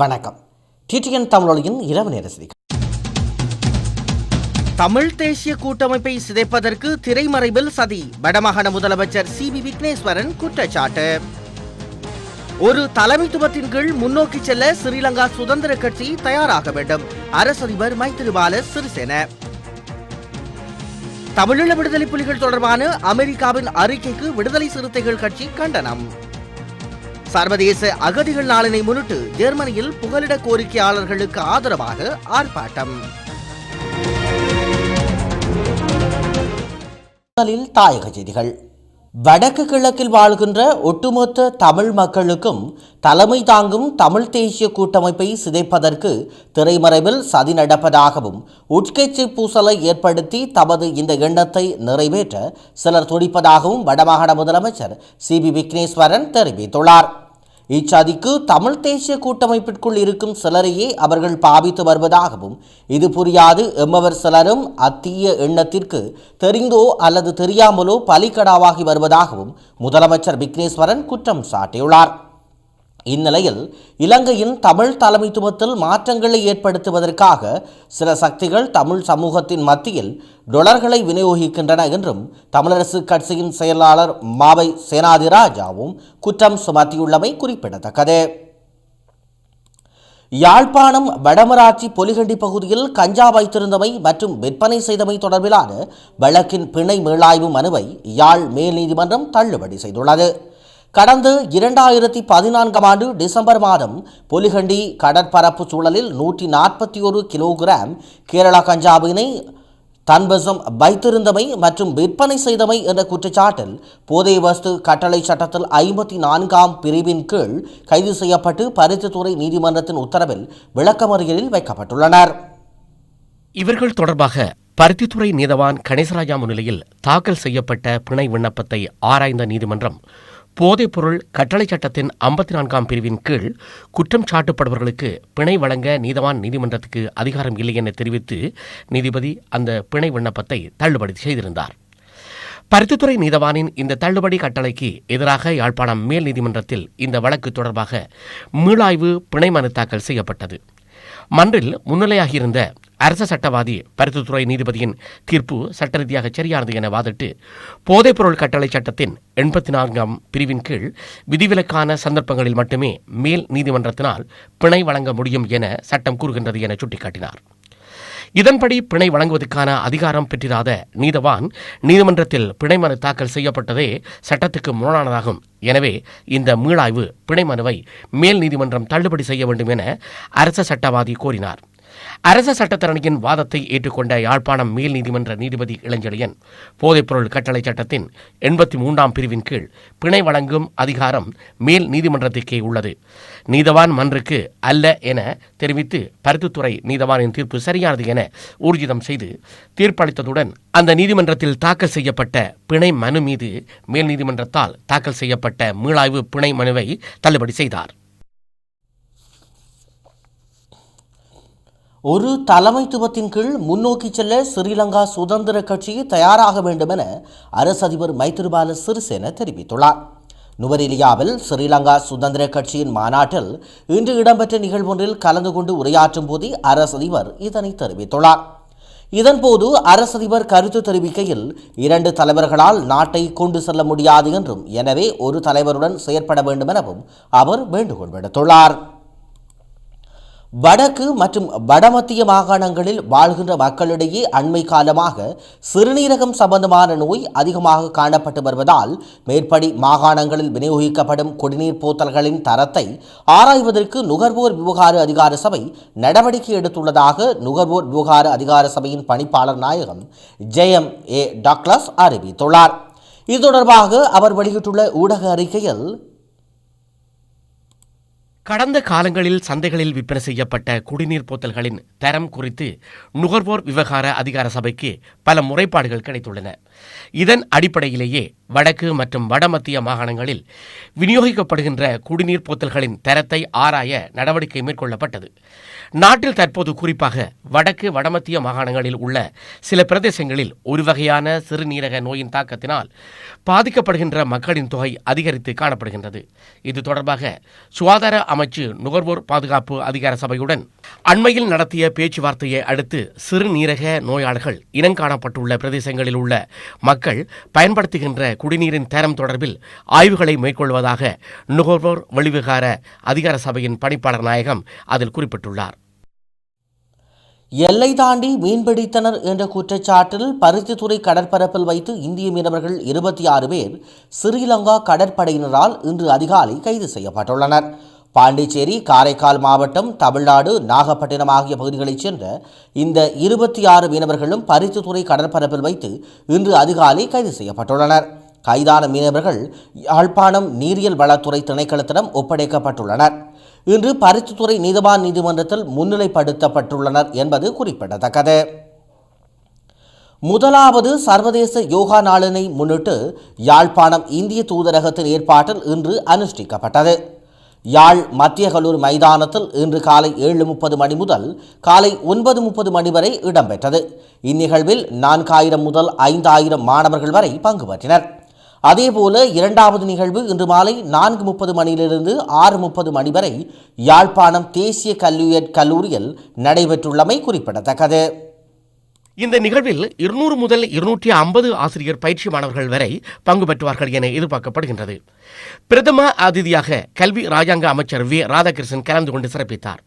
வணக்கம். டிடிஎன் தமிழொலியின் இரவு நேர செய்திகள். தமிழ் தேசிய கூட்டமைப்பை சிதைப்பதற்கு திரைமறைவில் சதி, வடமாகாண முதலமைச்சர் சிபி விக்னேஸ்வரன் குற்றச்சாட்டு. ஒரு தலைமைத்துவத்தின் கீழ் முன்னோக்கி செல்ல ஸ்ரீலங்கா சுதந்திர கட்சி தயாராக வேண்டும், அரசு அதிபர் மைத்திரிபால சிறிசேன. தமிழீழ விடுதலை புலிகள் தொடர்பான அமெரிக்காவின் அறிக்கைக்கு விடுதலை சிறுத்தைகள் கட்சி கண்டனம். சர்வதேச அகதிகள் நாளினை முன்னிட்டு ஜெர்மனியில் புகலிட கோரிக்கையாளர்களுக்கு ஆதரவாக ஆர்ப்பாட்டம். தாயக செய்திகள். வடக்கு கிழக்கில் வாழ்கின்ற ஒட்டுமொத்த தமிழ் மக்களுக்கும் தலைமை தாங்கும் தமிழ் தேசிய கூட்டமைப்பை சிதைப்பதற்கு திரைமறைவில் சதி நடப்பதாகவும் உட்கட்சி பூசலை ஏற்படுத்தி தமது இந்த எண்ணத்தை நிறைவேற்ற சிலர் துடிப்பதாகவும் வடமாகாண முதலமைச்சர் சிபி விக்னேஸ்வரன் தெரிவித்துள்ளார். இச்சதிக்கு தமிழ் தேசிய கூட்டமைப்பிற்குள் இருக்கும் சிலரையே அவர்கள் பாவித்து வருவதாகவும், இது புரியாது எம்மவர் சிலரும் அத்தீய எண்ணத்திற்கு தெரிந்தோ அல்லது தெரியாமலோ பலிக்கடாவாகி வருவதாகவும் முதலமைச்சர் விக்னேஸ்வரன் குற்றம் சாட்டியுள்ளார். இந்நிலையில் இலங்கையின் தமிழ் தலைமைத்துவத்தில் மாற்றங்களை ஏற்படுத்துவதற்காக சில சக்திகள் தமிழ் சமூகத்தின் மத்தியில் டொலர்களை விநியோகிக்கின்றன என்றும் தமிழரசு கட்சியின் செயலாளர் மாவை சேனாதிராஜாவும் குற்றம் சுமத்தியுள்ளமை குறிப்பிடத்தக்கது. யாழ்ப்பாணம் வடமராட்சி பொலிகண்டி பகுதியில் கஞ்சா வைத்திருந்தமை மற்றும் விற்பனை செய்தமை தொடர்பிலான வழக்கின் பிணை மீளாய்வு மனுவை யாழ் மேல் நீதிமன்றம் தள்ளுபடி செய்துள்ளது. கடந்த 2014 ஆண்டு டிசம்பர் மாதம் பொலிகண்டி கடற்பரப்பு சூழலில் 141 கிலோகிராம் கேரளா கஞ்சாவினை தன்வசம் வைத்திருந்தமை மற்றும் விற்பனை செய்தமை என்ற குற்றச்சாட்டில் போதை வஸ்து கட்டளை சட்டத்தில் 54ஆம் பிரிவின் கீழ் கைது செய்யப்பட்டு பருத்தித்துறை நீதிமன்றத்தின் உத்தரவில் விளக்கமறியலில் வைக்கப்பட்டுள்ளனர். இவர்கள் தொடர்பாக பருத்தித்துறை நீதவான் கணேசராஜா முன்னிலையில் தாக்கல் செய்யப்பட்ட பிணை விண்ணப்பத்தை ஆராய்ந்த நீதிமன்றம் போதைப்பொருள் கட்டளை சட்டத்தின் 54ஆம் பிரிவின் கீழ் குற்றம் சாட்டப்படுபவர்களுக்கு பிணை வழங்க நீதவான் நீதிமன்றத்துக்கு அதிகாரம் இல்லை என தெரிவித்து நீதிபதி அந்த பிணை விண்ணப்பத்தை தள்ளுபடி செய்திருந்தார். பருத்தித்துறை நீதவானின் இந்த தள்ளுபடி கட்டளைக்கு எதிராக யாழ்ப்பாணம் மேல் நீதிமன்றத்தில் இந்த வழக்கு தொடர்பாக மீளாய்வு பிணை மனு தாக்கல் செய்யப்பட்டது. மன்றில் முன்னிலையாகியிருந்த அரச சட்டவாதி பருத்தித்துறை நீதிபதியின் தீர்ப்பு சட்ட ரீதியாக சரியானது என வாதிட்டு போதைப்பொருள் கட்டளை சட்டத்தின் 84ஆம் பிரிவின் கீழ் விதிவிலக்கான சந்தர்ப்பங்களில் மட்டுமே மேல் நீதிமன்றத்தினால் பிணை வழங்க முடியும் என சட்டம் கூறுகின்றது என சுட்டிக்காட்டினார். இதன்படி பிணை வழங்குவதற்கான அதிகாரம் பெற்றிராத நீதவான் நீதிமன்றத்தில் பிணை மனு தாக்கல் செய்யப்பட்டதே சட்டத்துக்கு முரணானதாகும். எனவே இந்த மீளாய்வு பிணை மனுவை மேல் நீதிமன்றம் தள்ளுபடி செய்ய வேண்டும் என அரச சட்டவாதி கோரினார். அரச சட்டத்தரணியின் வாதத்தை ஏற்றுக்கொண்ட யாழ்ப்பாணம் மேல் நீதிமன்ற நீதிபதி இளஞ்செழியன் போதைப்பொருள் கட்டளை சட்டத்தின் 83ஆம் பிரிவின் கீழ் பிணை வழங்கும் அதிகாரம் மேல் நீதிமன்றத்திற்கே உள்ளது, நீதவான் மன்றுக்கு அல்ல என தெரிவித்து பருத்தித்துறை நீதவானின் தீர்ப்பு சரியானது என ஊர்ஜிதம் செய்து தீர்ப்பளித்ததுடன் அந்த நீதிமன்றத்தில் தாக்கல் செய்யப்பட்ட பிணை மனு மீது மேல் நீதிமன்றத்தால் தாக்கல் செய்யப்பட்ட மீளாய்வு பிணை மனுவை தள்ளுபடி செய்தார். ஒரு தலைமைத்துவத்தின் கீழ் முன்னோக்கி செல்ல ஸ்ரீலங்கா சுதந்திர கட்சி தயாராக வேண்டும் என அரசு அதிபர் மைத்திரிபால சிறிசேன தெரிவித்துள்ளார். நுவரெலியாவில் ஸ்ரீலங்கா சுதந்திர கட்சியின் மாநாட்டில் இன்று இடம்பெற்ற நிகழ்வொன்றில் கலந்து கொண்டு உரையாற்றும் போது அரசு அதிபர் இதனை தெரிவித்துள்ளார். இதன்போது அரசு அதிபர் கருத்து தெரிவிக்கையில் 2 தலைவர்களால் நாட்டை கொண்டு செல்ல முடியாது என்றும், எனவே ஒரு தலைவருடன் செயற்பட வேண்டும் எனவும் அவர் வேண்டுகோள் விடுத்துள்ளார். வடக்கு மற்றும் வடமத்திய மாகாணங்களில் வாழ்கின்ற மக்களிடையே அண்மை காலமாக சிறுநீரகம் சம்பந்தமான நோய் அதிகமாக காணப்பட்டு வருவதால் மேற்படி மாகாணங்களில் விநியோகிக்கப்படும் குடிநீர் போத்தல்களின் தரத்தை ஆராய்வதற்கு நுகர்வோர் விவகார அதிகார சபை நடவடிக்கை எடுத்துள்ளதாக நுகர்வோர் விவகார அதிகார சபையின் பணிப்பாளர் நாயகம் JMA டக்ளஸ் அறிவித்துள்ளார். இது தொடர்பாக அவர் வெளியிட்டுள்ள ஊடக அறிக்கையில், கடந்த காலங்களில் சந்தைகளில் விற்பனை செய்யப்பட்ட குடிநீர் போத்தல்களின் தரம் குறித்து நுகர்வோர் விவகார அதிகார சபைக்கு பல முறைப்பாடுகள் கிடைத்துள்ளன. இதன் அடிப்படையிலேயே வடக்கு மற்றும் வடமத்திய மாகாணங்களில் விநியோகிக்கப்படுகின்ற குடிநீர் போத்தல்களின் தரத்தை ஆராய நடவடிக்கை மேற்கொள்ளப்பட்டது. நாட்டில் தற்போது குறிப்பாக வடக்கு வடமத்திய மாகாணங்களில் உள்ள சில பிரதேசங்களில் ஒரு வகையான சிறுநீரக நோயின் தாக்கத்தினால் பாதிக்கப்படுகின்ற மக்களின் தொகை அதிகரித்து காணப்படுகின்றது. இது தொடர்பாக சுகாதார அமைச்சு நுகர்வோர் பாதுகாப்பு அதிகார சபையுடன் அண்மையில் நடத்திய பேச்சுவார்த்தையை அடுத்து சிறுநீரக நோயாளர்கள் இனங்காணப்பட்டுள்ள பிரதேசங்களில் உள்ள மக்கள் பயன்படுத்துகின்ற குடிநீரின் தரம் தொடர்பில் ஆய்வுகளை மேற்கொள்வதாக நுகர்வோர் வெளிவிகார அதிகார சபையின் பணிப்பாளர் நாயகம் அதில் குறிப்பிட்டுள்ளார். எல்லை தாண்டி மீன்பிடித்தனர் என்ற குற்றச்சாட்டில் பருத்தித்துறை கடற்பரப்பில் வைத்து இந்திய மீனவர்கள் 26 பேர் ஸ்ரீலங்கா கடற்படையினரால் இன்று அதிகாலை கைது செய்யப்பட்டுள்ளனர். பாண்டிச்சேரி, காரைக்கால் மாவட்டம், தமிழ்நாடு, நாகப்பட்டினம் ஆகிய பகுதிகளைச் சேர்ந்த இந்த 26 மீனவர்களும் பருத்தித்துறை கடற்பரப்பில் வைத்து இன்று அதிகாலை கைது செய்யப்பட்டுள்ளனர். கைதான மீனவர்கள் யாழ்ப்பாணம் நீரியல் வளத்துறை திணைக்களத்திடம் ஒப்படைக்கப்பட்டுள்ளனர். இன்று பருத்தித்துறை நீதவான் நீதிமன்றத்தில் முன்னிலைப்படுத்தப்பட்டுள்ளனர் என்பது குறிப்பிடத்தக்கது. முதலாவது சர்வதேச யோகா நாளினை முன்னிட்டு யாழ்ப்பாணம் இந்திய தூதரகத்தின் ஏற்பாட்டில் இன்று அனுஷ்டிக்கப்பட்டது. யாழ் மத்திய கல்லூரி மைதானத்தில் இன்று காலை 7:30 மணி முதல் காலை 9:30 மணி வரை இடம்பெற்றது. இந்நிகழ்வில் 4000 முதல் 5000 மாணவர்கள் வரை பங்கு பெற்றனர். அதேபோல இரண்டாவது நிகழ்வு இன்று மாலை 4:30 மணியிலிருந்து 6:30 மணி வரை யாழ்ப்பாணம் தேசிய கல்லூரியில் நடைபெற்றுள்ளமை குறிப்பிடத்தக்கது. இந்த நிகழ்வில் 200 முதல் 250 ஆசிரியர் பயிற்சி மாணவர்கள் வரை பங்கு பெற்றுவார்கள் என எதிர்பார்க்கப்படுகின்றது. பிரதம அதிதியாக கல்வி ராஜாங்க அமைச்சர் வி. ராதாகிருஷ்ணன் கலந்து கொண்டு சிறப்பித்தார்.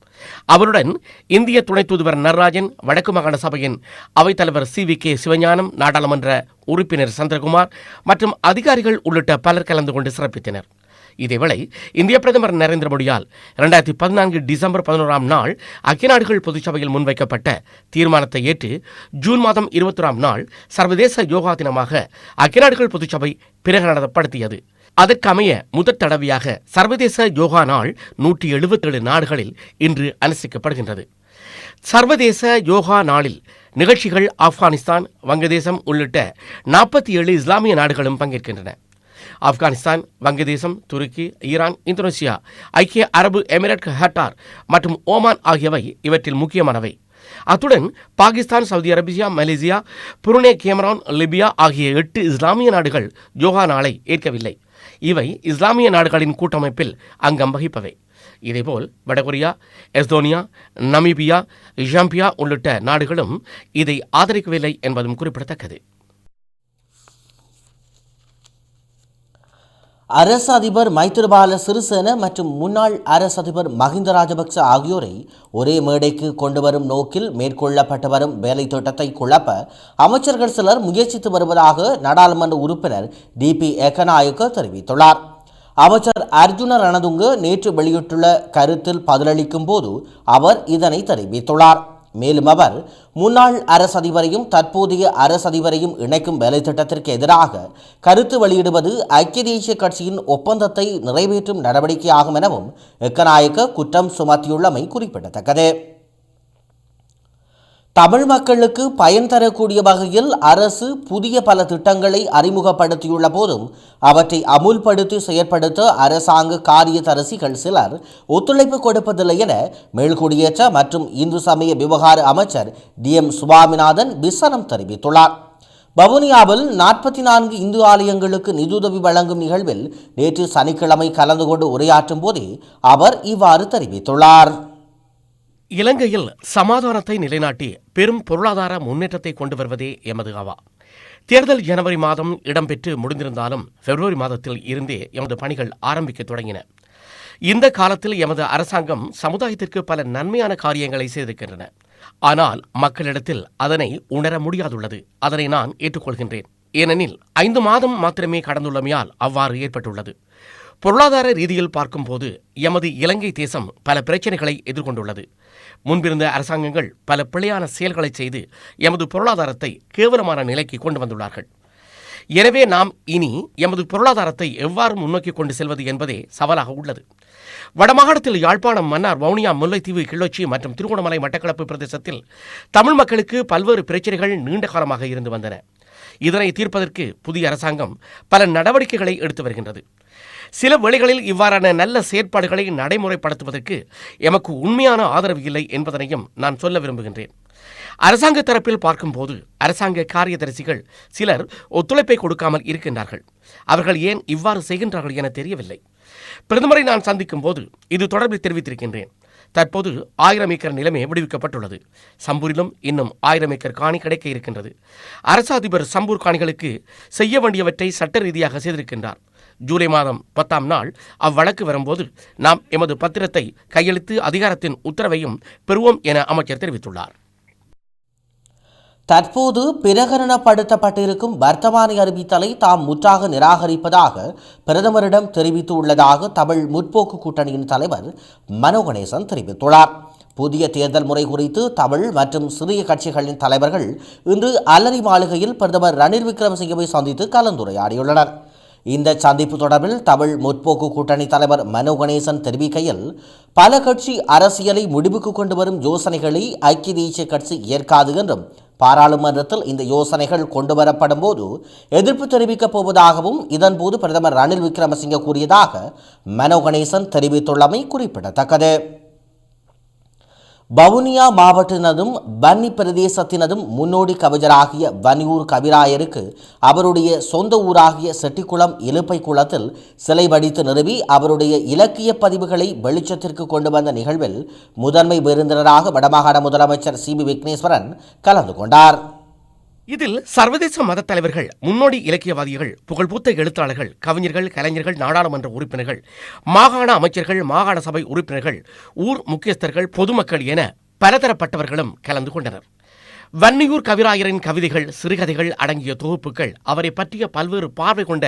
அவருடன் இந்திய துணை தூதுவர் நடராஜன், வடக்கு மாகாண சபையின் அவைத்தலைவர் CVK சிவஞானம், நாடாளுமன்ற உறுப்பினர் சந்திரகுமார் மற்றும் அதிகாரிகள் உள்ளிட்ட பலர் கலந்து கொண்டு சிறப்பித்தனர். இதேவேளை இந்திய பிரதமர் நரேந்திர மோடியால் 2014 டிசம்பர் 11ஆம் நாள் ஐக்கிய நாடுகள் பொதுச்சபையில் முன்வைக்கப்பட்ட தீர்மானத்தை ஏற்று ஜூன் மாதம் 21ஆம் நாள் சர்வதேச யோகா தினமாக ஐக்கிய நாடுகள் பொதுச்சபை பிரகடனப்படுத்தியது. அதற்கமைய முதற் தடவையாக சர்வதேச யோகா நாள் 177 நாடுகளில் இன்று அனுசரிக்கப்படுகின்றது. சர்வதேச யோகா நாளில் நிகழ்ச்சிகள் ஆப்கானிஸ்தான், வங்கதேசம் உள்ளிட்ட 47 இஸ்லாமிய நாடுகளும் பங்கேற்கின்றன. ஆப்கானிஸ்தான், வங்கதேசம், துருக்கி, ஈரான், இந்தோனேசியா, ஐக்கிய அரபு எமிரேட், கட்டார் மற்றும் ஓமான் ஆகியவை இவற்றில் முக்கியமானவை. அத்துடன் Pakistan, Saudi Arabia, Malaysia, Brunei, Cameroon, Libya ஆகிய 8 இஸ்லாமிய நாடுகள் யோகா நாளை ஏற்கவில்லை. இவை இஸ்லாமிய நாடுகளின் கூட்டமைப்பில் அங்கம் வகிப்பவை. இதேபோல் வடகொரியா, எஸ்தோனியா, நமீபியா, ஜாம்பியா உள்ளிட்ட நாடுகளும் இதை ஆதரிக்கவில்லை என்பதும் குறிப்பிடத்தக்கது. அரசு அதிபர் மைத்திரிபால சிறிசேன மற்றும் முன்னாள் அரசு அதிபர் மஹிந்த ராஜபக்ச ஆகியோரை ஒரே மேடைக்கு கொண்டு வரும் நோக்கில் மேற்கொள்ளப்பட்டு வரும் வேலை திட்டத்தை குழப்ப அமைச்சர்கள் சிலர் முயற்சித்து வருவதாக நாடாளுமன்ற உறுப்பினர் DP ஏகநாயக்க தெரிவித்துள்ளார். அமைச்சர் அர்ஜுன ரணதுங்க நேற்று வெளியிட்டுள்ள கருத்தில் பதிலளிக்கும் போது அவர் இதனை தெரிவித்துள்ளார். மேலும் அவர் முன்னாள் அரசு அதிபரையும் தற்போதைய அரசு அதிபரையும் இணைக்கும் வேலை திட்டத்திற்கு எதிராக கருத்து வெளியிடுவது ஐக்கிய தேசிய கட்சியின் ஒப்பந்தத்தை நிறைவேற்றும் நடவடிக்கையாகும் எனவும் ஏகநாயக்க குற்றம் சுமத்தியுள்ளமை குறிப்பிடத்தக்கது. தமிழ் மக்களுக்கு பயன் தரக்கூடிய வகையில் அரசு புதிய பல திட்டங்களை அறிமுகப்படுத்தியுள்ள போதும் அவற்றை அமுல்படுத்தி செயற்படுத்த அரசாங்க காரியதரிசிகள் சிலர் ஒத்துழைப்பு கொடுப்பதில்லை என மேல்குடியேற்ற மற்றும் இந்து சமய விவகார அமைச்சர் DM சுவாமிநாதன் விசனம் தெரிவித்துள்ளார். வவுனியாவில் 44 இந்து ஆலயங்களுக்கு நிதியுதவி வழங்கும் நிகழ்வில் நேற்று சனிக்கிழமை கலந்து கொண்டு உரையாற்றும் போதே அவர் இவ்வாறு தெரிவித்துள்ளார். இலங்கையில் சமாதானத்தை நிலைநாட்டி பெரும் பொருளாதார முன்னேற்றத்தை கொண்டு வருவதே எமது அவா. தேர்தல் ஜனவரி மாதம் இடம்பெற்று முடிந்திருந்தாலும் பிப்ரவரி மாதத்தில் இருந்தே எமது பணிகள் ஆரம்பிக்க தொடங்கின. இந்த காலத்தில் எமது அரசாங்கம் சமுதாயத்திற்கு பல நன்மையான காரியங்களை செய்திருக்கின்றன. ஆனால் மக்களிடத்தில் அதனை உணர முடியாதுள்ளது. அதனை நான் ஏற்றுக்கொள்கின்றேன். ஏனெனில் 5 மாதம் மாத்திரமே கடந்துள்ளமையால் அவ்வாறு ஏற்பட்டுள்ளது. பொருளாதார ரீதியில் பார்க்கும்போது எமது இலங்கை தேசம் பல பிரச்சனைகளை எதிர்கொண்டுள்ளது. முன்பிருந்த அரசாங்கங்கள் பல பிழையான செயல்களை செய்து எமது பொருளாதாரத்தை கேவலமான நிலைக்கு கொண்டு வந்துள்ளார்கள். எனவே நாம் இனி எமது பொருளாதாரத்தை எவ்வாறு முன்னோக்கி கொண்டு செல்வது என்பதே சவாலாக உள்ளது. வடமாகாணத்தில் யாழ்ப்பாணம், மன்னார், வவுனியா, முல்லைத்தீவு, கிள்ளொச்சி மற்றும் திருகோணமலை, மட்டக்களப்பு பிரதேசத்தில் தமிழ் மக்களுக்கு பல்வேறு பிரச்சனைகள் நீண்ட காலமாக இருந்து வந்தன. இதனை தீர்ப்பதற்கு புதிய அரசாங்கம் பல நடவடிக்கைகளை எடுத்து வருகின்றது. சில வேளைகளில் இவ்வாறான நல்ல செயற்பாடுகளை நடைமுறைப்படுத்துவதற்கு எமக்கு உண்மையான ஆதரவு இல்லை என்பதனையும் நான் சொல்ல விரும்புகின்றேன். அரசாங்க தரப்பில் பார்க்கும்போது அரசாங்க காரியதரிசிகள் சிலர் ஒத்துழைப்பை கொடுக்காமல் இருக்கின்றார்கள். அவர்கள் ஏன் இவ்வாறு செய்கின்றார்கள் என தெரியவில்லை. பிரதமரை நான் சந்திக்கும் போது இது தொடர்பில் தெரிவித்திருக்கின்றேன். தற்போது 1000 ஏக்கர் நிலமே விடுவிக்கப்பட்டுள்ளது. சம்பூரிலும் இன்னும் 1000 ஏக்கர் காணி கிடைக்க இருக்கின்றது. அரசு அதிபர் சம்பூர் காணிகளுக்கு செய்ய வேண்டியவற்றை சட்ட ரீதியாக செய்திருக்கின்றார். ஜூலை மாதம் 10ஆம் நாள் அவ்வழக்கு வரும்போது நாம் எமது பத்திரத்தை கையெழுத்து அதிகாரத்தின் உத்தரவையும் பெறுவோம் என அமைச்சர் தெரிவித்துள்ளார். தற்போது பிரகடனப்படுத்தப்பட்டிருக்கும் வர்த்தமானி அறிவித்தலை தாம் முற்றாக நிராகரிப்பதாக பிரதமரிடம் தெரிவித்துள்ளதாக தமிழ் முற்போக்கு கூட்டணியின் தலைவர் மனோ கணேசன் தெரிவித்துள்ளார். புதிய தேர்தல் முறை குறித்து தமிழ் மற்றும் சிறிய கட்சிகளின் தலைவர்கள் இன்று அல்லரி மாளிகையில் பிரதமர் ரணில் விக்ரமசிங்கவை சந்தித்து கலந்துரையாடியுள்ளனர். இந்த சந்திப்பு தொடர்பில் தமிழ் முற்போக்கு கூட்டணி தலைவர் மனோ கணேசன் தெரிவிக்கையில், பல கட்சி அரசியலை முடிவுக்கு கொண்டு வரும் யோசனைகளை ஐக்கிய தேசிய கட்சி ஏற்காது என்றும், பாராளுமன்றத்தில் இந்த யோசனைகள் கொண்டுவரப்படும் போது எதிர்ப்பு தெரிவிக்கப் போவதாகவும் இதன்போது பிரதமர் ரணில் விக்ரமசிங்க கூறியதாக மனோ கணேசன் தெரிவித்துள்ளமை குறிப்பிடத்தக்கது. வவுனியா மாவட்டத்தினதும் வன்னி பிரதேசத்தினதும் முன்னோடி கவிஞராகிய வன்னியூர் கவிராயருக்கு அவருடைய சொந்த ஊராகிய செட்டிக்குளம் இலுப்பை குளத்தில் சிலை வடித்து நிறுவி அவருடைய இலக்கிய பதிவுகளை வெளிச்சத்திற்கு கொண்டு வந்த நிகழ்வில் முதன்மை விருந்தினராக வடமாகாண முதலமைச்சர் சிபி விக்னேஸ்வரன் கலந்து கொண்டார். இதில் சர்வதேச மத தலைவர்கள், முன்னோடி இலக்கியவாதிகள், புகழ்பூத்த எழுத்தாளர்கள், கவிஞர்கள், கலைஞர்கள், நாடாளுமன்ற உறுப்பினர்கள், மாகாண அமைச்சர்கள், மாகாண சபை உறுப்பினர்கள், ஊர் முக்கியஸ்தர்கள், பொதுமக்கள் என பலதரப்பட்டவர்களும் கலந்து கொண்டனர். வன்னியூர் கவிராயரின் கவிதைகள், சிறுகதைகள் அடங்கிய தொகுப்புகள், அவரை பற்றிய பல்வேறு பார்வை கொண்ட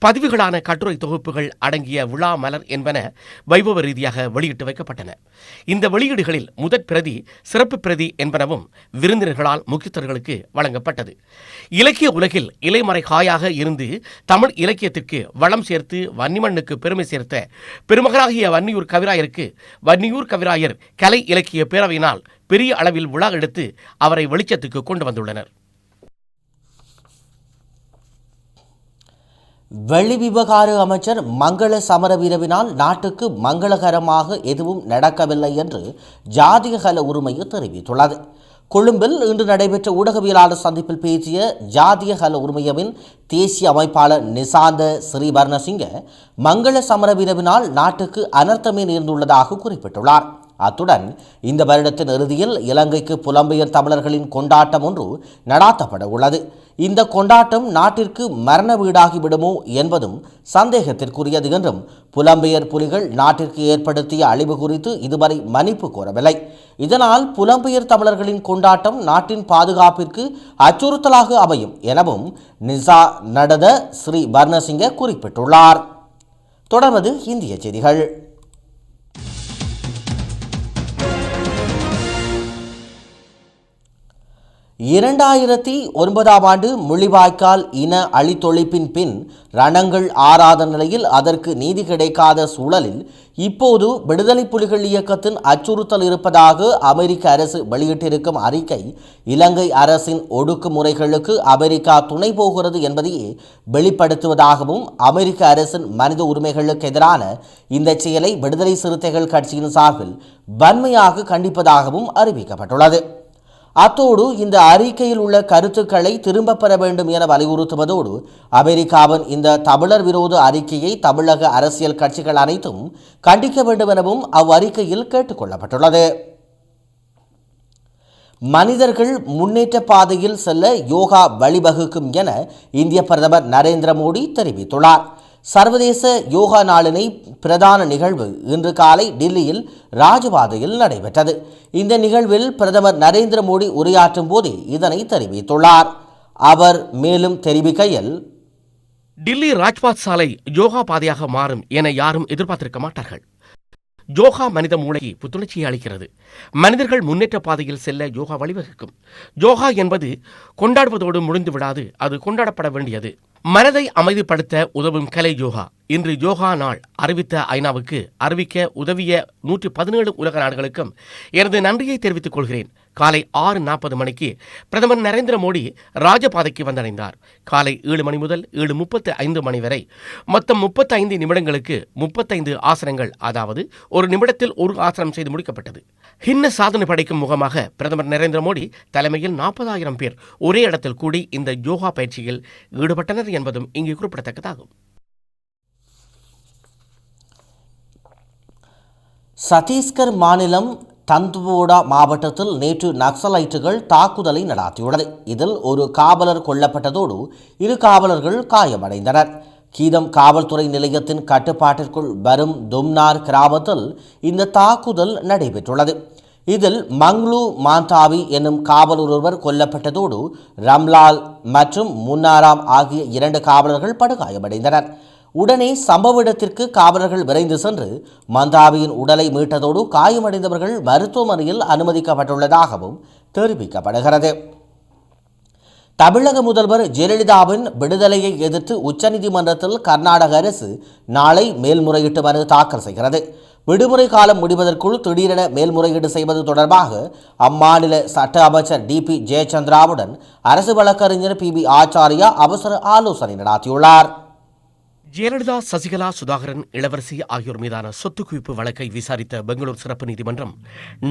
பதிவுகளான கட்டுரை தொகுப்புகள் அடங்கிய விழா மலர் என்பன வைபவ ரீதியாக வெளியிட்டு வைக்கப்பட்டன. இந்த வெளியீடுகளில் முதற் பிரதி, சிறப்பு பிரதி என்பனவும் விருந்தினர்களால் முக்கியஸ்தர்களுக்கு வழங்கப்பட்டது. இலக்கிய உலகில் இலைமறை காயாக இருந்து தமிழ் இலக்கியத்திற்கு வளம் சேர்த்து வன்னிமண்ணுக்கு பெருமை சேர்த்த பெருமகனாகிய வன்னியூர் கவிராயருக்கு வன்னியூர் கவிராயர் கலை இலக்கிய பேரவையினால் பெரிய அளவில் விழா எடுத்து அவரை வெளிச்சத்துக்கு கொண்டு வந்துள்ளனர். வெளிவிவகார அமைச்சர் மங்கள சமரவீரவினால் நாட்டுக்கு மங்களகரமாக எதுவும் நடக்கவில்லை என்று ஜாதிக கல உரிமை தெரிவித்துள்ளது. கொழும்பில் இன்று நடைபெற்ற ஊடகவியலாளர் சந்திப்பில் பேசிய ஜாதிய கல உரிமையவின் தேசிய அமைப்பாளர் நிசாந்த ஸ்ரீவர்ணசிங்க, மங்கள சமரவீரவினால் நாட்டுக்கு அனர்த்தமே நேர்ந்துள்ளதாக குறிப்பிட்டுள்ளார். அத்துடன் இந்த வருடத்தின் இறுதியில் இலங்கைக்கு புலம்பெயர் தமிழர்களின் கொண்டாட்டம் ஒன்று நடாத்தப்பட உள்ளது. இந்த கொண்டாட்டம் நாட்டிற்கு மரண வீடாகிவிடுமோ என்பதும் சந்தேகத்திற்குரியது என்றும், புலம்பெயர் புலிகள் நாட்டிற்கு ஏற்படுத்திய அழிவு குறித்து இதுவரை மன்னிப்பு கோரவில்லை. இதனால் புலம்பெயர் தமிழர்களின் கொண்டாட்டம் நாட்டின் பாதுகாப்பிற்கு அச்சுறுத்தலாக அமையும் எனவும் நிசா நடத ஸ்ரீ வர்ணசிங்க குறிப்பிட்டுள்ளார். தொடர்வது இந்திய செய்திகள். 2009ஆம் ஆண்டு முள்ளிவாய்க்கால் இன அழித்தொழிப்பின் பின் ரணங்கள் ஆறாத நிலையில் அதற்கு நீதி கிடைக்காத சூழலில் இப்போது விடுதலை புலிகள் இயக்கத்தின் அச்சுறுத்தல் இருப்பதாக அமெரிக்க அரசு வெளியிட்டிருக்கும் அறிக்கை இலங்கை அரசின் ஒடுக்குமுறைகளுக்கு அமெரிக்கா துணை போகிறது என்பதையே வெளிப்படுத்துவதாகவும், அமெரிக்க அரசின் மனித உரிமைகளுக்கு எதிரான இந்த செயலை விடுதலை சிறுத்தைகள் கட்சியின் சார்பில் வன்மையாக கண்டிப்பதாகவும் அறிவிக்கப்பட்டுள்ளது. அத்தோடு இந்த அறிக்கையில் உள்ள கருத்துக்களை திரும்பப் பெற வேண்டும் என வலியுறுத்துவதோடு, அமெரிக்காவின் இந்த தமிழர் விரோத அறிக்கையை தமிழக அரசியல் கட்சிகள் அனைத்தும் கண்டிக்க வேண்டும் எனவும் அவ்வறிக்கையில் கேட்டுக்கொள்ளப்பட்டுள்ளது. மனிதர்கள் முன்னேற்ற பாதையில் செல்ல யோகா வழிவகுக்கும் என இந்திய பிரதமர் நரேந்திர மோடி தெரிவித்துள்ளார். சர்வதேச யோகா நாளினை பிரதான நிகழ்வு இன்று காலை டில்லியில் ராஜபாதையில் நடைபெற்றது. இந்த நிகழ்வில் பிரதமர் நரேந்திர மோடி உரையாற்றும் போதே இதனை தெரிவித்துள்ளார். அவர் மேலும் தெரிவிக்கையில், டில்லி ராஜ்பாத் சாலை யோகா பாதையாக மாறும் என யாரும் எதிர்பார்த்திருக்க மாட்டார்கள். யோகா மனித மூளைக்கு புத்துணர்ச்சியை அளிக்கிறது. மனிதர்கள் முன்னேற்ற பாதையில் செல்ல யோகா வழிவகுக்கும். யோகா என்பது கொண்டாடுவதோடு முடிந்து விடாது, அது கொண்டாடப்பட வேண்டியது. மனதை அமைதிப்படுத்த உதவும் கலை யோகா. இன்று யோகா நாள் அறிவித்த ஐநாவுக்கு அறிவிக்க உதவிய 117 உலக நாடுகளுக்கும் எனது நன்றியை தெரிவித்துக் கொள்கிறேன். காலை 6:40 மணிக்கு பிரதமர் நரேந்திர மோடி ராஜபாதைக்கு வந்தடைந்தார். காலை 7 மணி முதல் 7:35 மணி வரை மொத்தம் 35 நிமிடங்களுக்கு 35 ஆசனங்கள், அதாவது ஒரு நிமிடத்தில் ஒரு ஆசனம் செய்து முடிக்கப்பட்டது. ஹின்ன சாதனை படைக்கும் முகமாக பிரதமர் நரேந்திர மோடி தலைமையில் 40,000 பேர் ஒரே இடத்தில் கூடி இந்த யோகா பயிற்சியில் ஈடுபட்டனர் என்பதும் இங்கு குறிப்பிடத்தக்கதாகும். சத்தீஸ்கர் மாநிலம் தந்துவோடா மாவட்டத்தில் நேற்று நக்சலைட்டுகள் தாக்குதலை நடாத்தியுள்ளது. இதில் ஒரு காவலர் கொல்லப்பட்டதோடு 2 காவலர்கள் காயமடைந்தனர். கீதம் காவல்துறை நிலையத்தின் கட்டுப்பாட்டிற்குள் வரும் தும்னார் கிராமத்தில் இந்த தாக்குதல் நடைபெற்றுள்ளது. இதில் மங்லு மாந்தாவி என்னும் காவலர் ஒருவர் கொல்லப்பட்டதோடு ரம்லால் மற்றும் முன்னாராம் ஆகிய 2 காவலர்கள் படுகாயமடைந்தனர். உடனே சம்பவ இடத்திற்கு காவலர்கள் விரைந்து சென்று மந்தாவியின் உடலை மீட்டதோடு காயமடைந்தவர்கள் மருத்துவமனையில் அனுமதிக்கப்பட்டுள்ளதாகவும் தெரிவிக்கப்படுகிறது. தமிழக முதல்வர் ஜெயலலிதாவின் விடுதலையை எதிர்த்து உச்சநீதிமன்றத்தில் கர்நாடக அரசு நாளை மேல்முறையீட்டு மனு தாக்கல் செய்கிறது. விடுமுறை காலம் முடிவதற்குள் திடீரென மேல்முறையீடு செய்வது தொடர்பாக அம்மாநில சட்ட அமைச்சர் DP ஜெயச்சந்திராவுடன் அரசு வழக்கறிஞர் PB ஆச்சாரியா அவசர ஆலோசனை நடத்தியுள்ளார். ஜெயலலிதா, சசிகலா, சுதாகரன், இளவரசி ஆகியோர் மீதான சொத்து குவிப்பு வழக்கை விசாரித்த பெங்களூர் சிறப்பு நீதிமன்றம்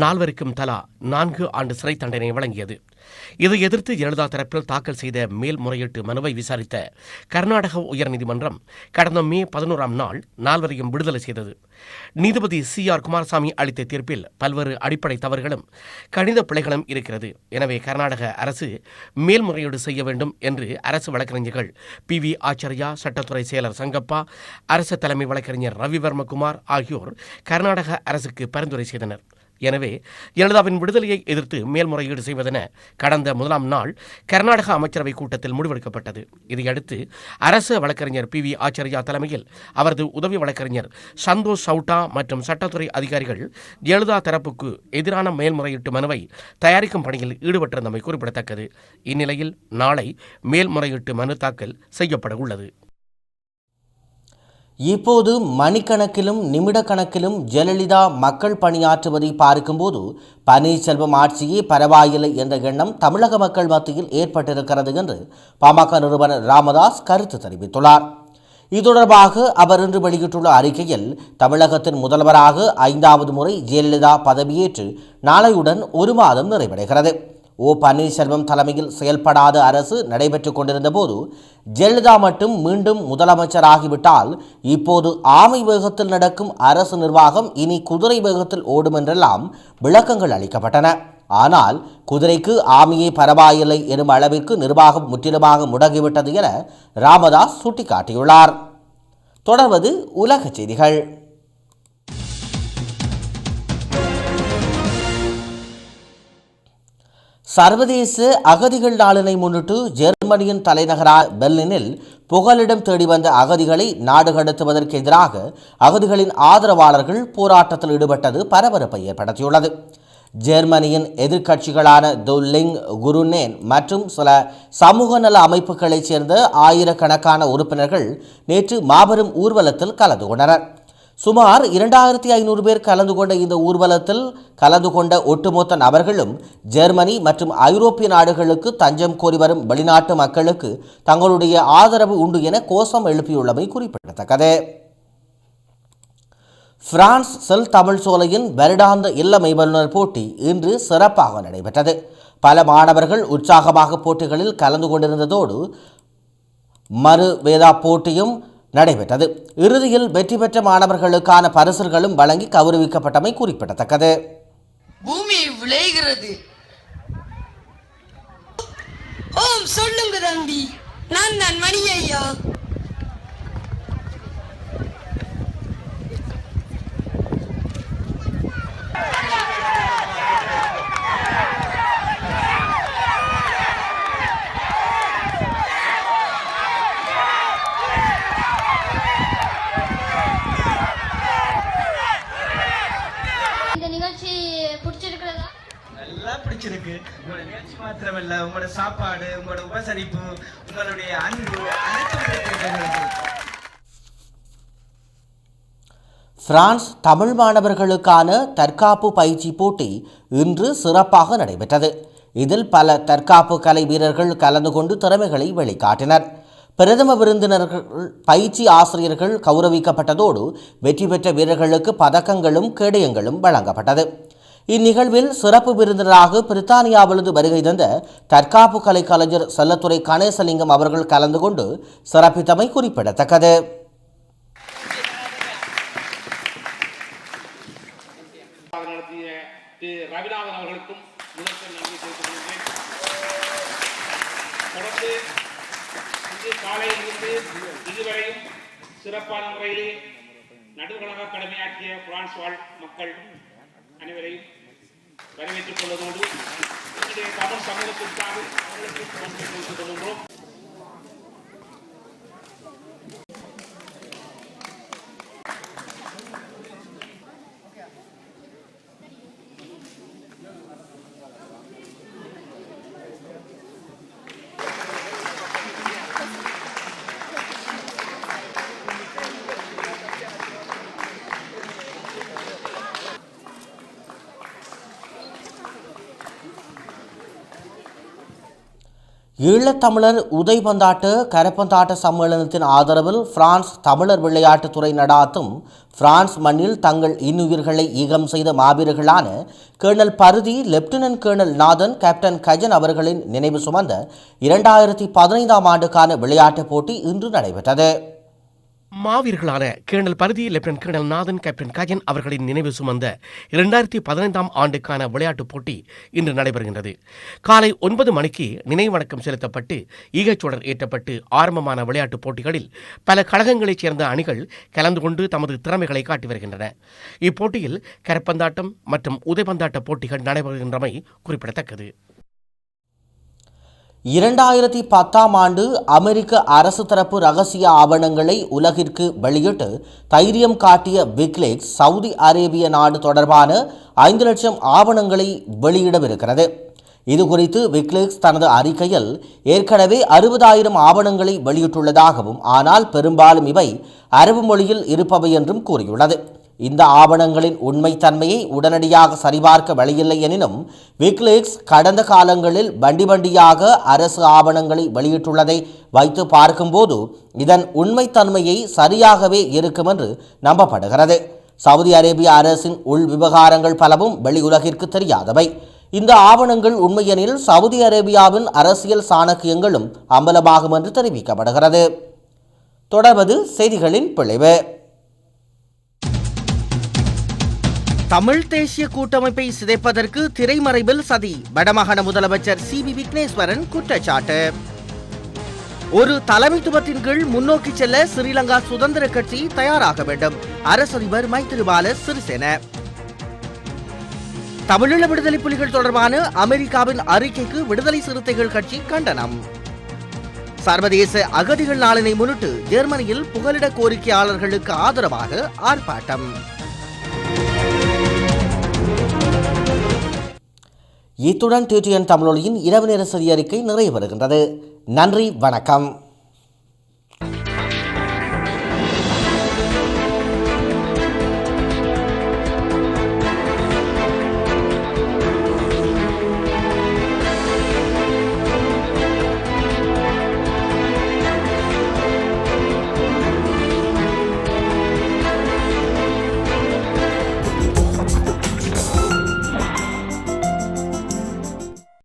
4 தலா 4 ஆண்டு சிறை தண்டனை வழங்கியது. இதை எதிர்த்து ஜெயலலிதா தரப்பில் தாக்கல் செய்த மேல்முறையீட்டு மனுவை விசாரித்த கர்நாடக உயர்நீதிமன்றம் கடந்த மே 11ஆம் நாள் 4 விடுதலை செய்தது. நீதிபதி CR குமாரசாமி அளித்த தீர்ப்பில் பல்வேறு அடிப்படை தவறுகளும் கணித பிழைகளும் இருக்கிறது. எனவே கர்நாடக அரசு மேல்முறையீடு செய்ய வேண்டும் என்று அரசு வழக்கறிஞர்கள் PV ஆச்சாரியா, சட்டத்துறை செயலர் சங்கப்பா, அரசு தலைமை வழக்கறிஞர் ரவிவர்மகுமார் ஆகியோர் கர்நாடக அரசுக்கு பரிந்துரை செய்தனர். எனவே ஜெயலலிதாவின் விடுதலையை எதிர்த்து மேல்முறையீடு செய்வதென கடந்த 1ஆம் நாள் கர்நாடக அமைச்சரவை கூட்டத்தில் முடிவெடுக்கப்பட்டது. இதையடுத்து அரசு வழக்கறிஞர் PV ஆச்சாரியா தலைமையில் அவரது உதவி வழக்கறிஞர் சந்தோஷ் சவுட்டா மற்றும் சட்டத்துறை அதிகாரிகள் ஜெயலலிதா தரப்புக்கு எதிரான மேல்முறையீட்டு மனுவை தயாரிக்கும் பணியில் ஈடுபட்டிருந்தமை குறிப்பிடத்தக்கது. இந்நிலையில் நாளை மேல்முறையீட்டு மனு தாக்கல் செய்யப்பட உள்ளது. இப்போது மணிக்கணக்கிலும் நிமிடக்கணக்கிலும் ஜெயலலிதா மக்கள் பணியாற்றுவதை பார்க்கும்போது பன்னீர்செல்வம் ஆட்சியே பரவாயில்லை என்ற எண்ணம் தமிழக மக்கள் மத்தியில் ஏற்பட்டிருக்கிறது என்று பாமக நிறுவனர் ராமதாஸ் கருத்து தெரிவித்துள்ளார். இது தொடர்பாக அவர் இன்று வெளியிட்டுள்ள அறிக்கையில், தமிழகத்தின் முதல்வராக 5வது முறை ஜெயலலிதா பதவியேற்று நாளையுடன் 1 மாதம் நிறைவடைகிறது. பன்னீர்செல்வம் தலைமையில் செயல்படாத அரசு நடைபெற்றுக் கொண்டிருந்த போது ஜெயலலிதா மட்டும் மீண்டும் முதலமைச்சராகிவிட்டால் இப்போது ஆமை வேகத்தில் நடக்கும் அரசு நிர்வாகம் இனி குதிரை வேகத்தில் ஓடும் என்றெல்லாம் விளக்கங்கள் அளிக்கப்பட்டன. ஆனால் குதிரைக்கு ஆமையே பரவாயில்லை எனும் அளவிற்கு நிர்வாகம் முற்றிலுமாக முடங்கிவிட்டது என ராமதாஸ் சுட்டிக்காட்டியுள்ளார். தொடர்வது உலக செய்திகள். சர்வதேச அகதிகள் நாளினை முன்னிட்டு ஜெர்மனியின் தலைநகரான பெர்லினில் புகலிடம் தேடி வந்த அகதிகளை நாடு கடத்துவதற்கு எதிராக அகதிகளின் ஆதரவாளர்கள் போராட்டத்தில் ஈடுபட்டது பரபரப்பை ஏற்படுத்தியுள்ளது. ஜெர்மனியின் எதிர்க்கட்சிகளான தி லிங்க், குருனேன் மற்றும் சில சமூக நல அமைப்புகளைச் சேர்ந்த ஆயிரக்கணக்கான உறுப்பினர்கள் நேற்று மாபெரும் ஊர்வலத்தில் கலந்து கொண்டனர். சுமார் 2500 பேர் கலந்து கொண்ட இந்த ஊர்வலத்தில் கலந்து கொண்ட ஒட்டுமொத்த நபர்களும் ஜெர்மனி மற்றும் ஐரோப்பிய நாடுகளுக்கு தஞ்சம் கோரி வரும் வெளிநாட்டு மக்களுக்கு தங்களுடைய ஆதரவு உண்டு என கோஷம் எழுப்பியுள்ளமை குறிப்பிடத்தக்கது. பிரான்ஸ் செல் தமிழ் சோலையின் வருடாந்த இல்ல மெய்வல்லுநர் போட்டி இன்று சிறப்பாக நடைபெற்றது. பல மாணவர்கள் உற்சாகமாக போட்டிகளில் கலந்து கொண்டிருந்ததோடு மறு வேதா போட்டியும் நடைபெற்றது. இறுதியில் வெற்றி பெற்ற மாணவர்களுக்கான பரிசுகளும் வழங்கி கௌரவிக்கப்பட்டமை குறிப்பிடத்தக்கது. பூமி விளைகிறது. ஓம் சொல்லுங்க தம்பி, நான் தான் மணி ஐயா. பிடிச்சிருக்கு. உங்களோட நிகழ்ச்சி மாத்திரமல்ல, உங்களோட சாப்பாடு, உங்களோட உபசரிப்பு, உங்களுடைய அன்பு பிரான்ஸ் தமிழ் மாணவர்களுக்கான தற்காப்பு பயிற்சி போட்டி இன்று சிறப்பாக நடைபெற்றது. இதில் பல தற்காப்பு கலை வீரர்கள் கலந்து கொண்டு திறமைகளை வெளிக்காட்டினர். பிரதம விருந்தினர்கள், பயிற்சி ஆசிரியர்கள் கௌரவிக்கப்பட்டதோடு வெற்றி பெற்ற வீரர்களுக்கு பதக்கங்களும் கேடயங்களும் வழங்கப்பட்டது. இந்நிகழ்வில் சிறப்பு விருந்தினராக பிரித்தானியாவிலிருந்து வருகை தந்த தற்காப்பு கலை கலைஞர் செல்லத்துறை கணேசலிங்கம் அவர்கள் கலந்து கொண்டு சிறப்பித்தமை குறிப்பிடத்தக்கது. ரவிநாதன் அவர்களுக்கும் முதற்கண் நன்றி தெரிவித்துக் தொடர்ந்து இன்று காலையிலிருந்து இதுவரையும் சிறப்பான முறையிலே நடுவர்களாக கடமையாற்றிய பிரான்ஸ் வாழ் மக்கள் அனைவரையும் வரவேற்றுக் கொள்வதோடு இன்றைய தமிழ் சமூகத்திற்காக அவர்களுக்கு நன்றி தெரிவித்துக் கொள்கின்றோம். ஈழத்தமிழர் உதைபந்தாட்ட கரப்பந்தாட்ட சம்மேளனத்தின் ஆதரவில் பிரான்ஸ் தமிழர் விளையாட்டுத்துறை நடாத்தும் பிரான்ஸ் மண்ணில் தங்கள் இன்னுயிர்களை ஈகம் செய்த மாவீரர்களான கேர்னல் பருதி, லெப்டினன்ட் கேர்னல் நாதன், கேப்டன் கஜன் அவர்களின் நினைவு சுமந்த 2015ஆம் ஆண்டுக்கான விளையாட்டுப் போட்டி இன்று நடைபெற்றது. மாவீரர்களான கேர்னல் பருதி, லெப்டினன்ட் கேர்னல் நாதன், கேப்டன் கஜன் அவர்களின் நினைவு சுமந்த 2015ஆம் ஆண்டுக்கான விளையாட்டுப் போட்டி இன்று நடைபெறுகின்றது. காலை 9 மணிக்கு நினைவடக்கம் செலுத்தப்பட்டு ஈகச்சுடர் ஏற்றப்பட்டு ஆரம்பமான விளையாட்டுப் போட்டிகளில் பல கழகங்களைச் சேர்ந்த அணிகள் கலந்து கொண்டு தமது திறமைகளை காட்டி வருகின்றன. இப்போட்டியில் கரப்பந்தாட்டம் மற்றும் உதைபந்தாட்ட போட்டிகள் நடைபெறுகின்றமை குறிப்பிடத்தக்கது. 2010ஆம் ஆண்டு அமெரிக்க அரசு தரப்பு ரகசிய ஆவணங்களை உலகிற்கு வெளியிட்டு தைரியம் காட்டிய விக்கிலீக்ஸ் சவுதி அரேபிய நாடு தொடர்பான 5 லட்சம் ஆவணங்களை வெளியிடவிருக்கிறது. இதுகுறித்து விக்கிலீக்ஸ் தனது அறிக்கையில் ஏற்கனவே 60,000 ஆவணங்களை வெளியிட்டுள்ளதாகவும், ஆனால் பெரும்பாலும் இவை அரபு மொழியில் இருப்பவை என்றும் கூறியுள்ளது. இந்த ஆவணங்களின் உண்மைத்தன்மையை உடனடியாக சரிபார்க்க வழியில்லை எனினும் விக்கிலீக்ஸ் கடந்த காலங்களில் வண்டியாக அரசு ஆவணங்களை வெளியிட்டுள்ளதை வைத்து பார்க்கும்போது இதன் உண்மைத்தன்மையை சரியாகவே இருக்கும் என்று நம்பப்படுகிறது. சவுதி அரேபிய அரசின் உள் விவகாரங்கள் பலவும் வெளியுலகிற்கு தெரியாதவை. இந்த ஆவணங்கள் உண்மையெனில் சவுதி அரேபியாவின் அரசியல் சாணக்கியங்களும் அம்பலமாகும் என்று தெரிவிக்கப்படுகிறது. தொடர்வது செய்திகளின் பிழைவு. தமிழ் தேசிய கூட்டமைப்பை சிதைப்பதற்கு திரைமறைவில் சதி, வடமாகாண முதலமைச்சர் சிபி விக்னேஸ்வரன் குற்றச்சாட்டு. ஒரு தலைமைத்துவத்தின் கீழ் முன்னோக்கி செல்ல ஸ்ரீலங்கா சுதந்திர கட்சி தயாராக வேண்டும், அரசதிபர் மைத்திரிபால சிறிசேன. தமிழீழ விடுதலை புலிகள் தொடர்பான அமெரிக்காவின் அறிக்கைக்கு விடுதலை சிறுத்தைகள் கட்சி கண்டனம். சர்வதேச அகதிகள் நாளினை முன்னிட்டு ஜெர்மனியில் புகலிட கோரிக்கையாளர்களுக்கு ஆதரவாக ஆர்ப்பாட்டம். இத்துடன் டிடிஎன் தமிழொலியின் இரவு நேர செய்தி அறிக்கை நிறைவு பெறுகின்றது. நன்றி, வணக்கம்.